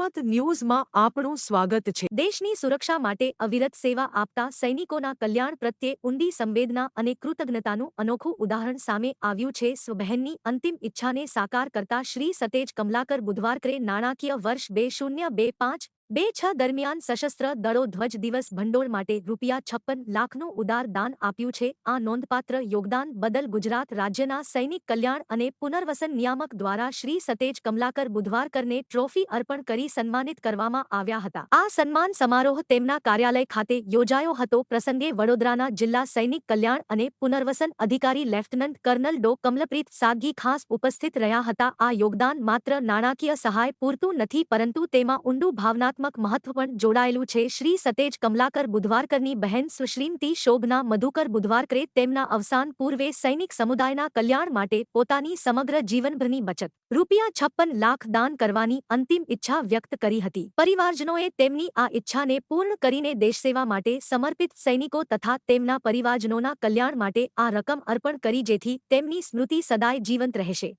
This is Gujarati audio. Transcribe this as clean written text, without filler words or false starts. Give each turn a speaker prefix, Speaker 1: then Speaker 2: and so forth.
Speaker 1: જનમત ન્યૂઝમાં આપનું સ્વાગત છે। દેશની સુરક્ષા માટે અવિરત સેવા આપતા સૈનિકોના કલ્યાણ પ્રત્યે ઊંડી સંવેદના અને કૃતજ્ઞતાનું અનોખું ઉદાહરણ સામે આવ્યું છે। સ્વબહેનની અંતિમ ઈચ્છાને સાકાર કરતા શ્રી સતેજ કમલાકર બુધવારે નાણાકીય વર્ષ 2025-26 દરમિયાન સશસ્ત્ર દળો ધ્વજ દિવસ ભંડોળ માટે ₹56 લાખનું ઉદાર દાન આપ્યું છે। આ નોંધપાત્ર યોગદાન બદલ ગુજરાત રાજ્યના સૈનિક કલ્યાણ અને પુનર્વસન નિયામક દ્વારા શ્રી સતેજ કમલાકર બુધવારકરને ટ્રોફી અર્પણ કરી સન્માનિત કરવામાં આવ્યા હતા। આ સન્માન સમારોહ તેમના કાર્યાલય ખાતે યોજાયો હતો। પ્રસંગે વડોદરાના જિલ્લા સૈનિક કલ્યાણ અને પુનર્વસન અધિકારી લેફ્ટનન્ટ કર્નલ ડો કમલપ્રીત સાદગી ખાસ ઉપસ્થિત રહ્યા હતા। આ યોગદાન માત્ર નાણાકીય સહાય પૂરતું નથી, પરંતુ તેમાં ઊંડું ભાવનાત્મક મહત્વ પણ જોડાયેલું છે। શ્રી સતેજ કમલાકર બુધવારકરની બહેન સુશ્રીમતી શોભના મધુકર બુધવારકરે તેમના અવસાન પૂર્વે સૈનિક સમુદાયના કલ્યાણ માટે પોતાની સમગ્ર જીવનભરની બચત ₹56 લાખ દાન કરવાની અંતિમ ઈચ્છા વ્યક્ત કરી હતી। પરિવારજનોએ તેમની આ ઈચ્છાને પૂર્ણ કરીને દેશસેવા માટે સમર્પિત સૈનિકો તથા તેમના પરિવારજનોના કલ્યાણ માટે આ રકમ અર્પણ કરી, જેથી તેમની સ્મૃતિ સદાય જીવંત રહેશે।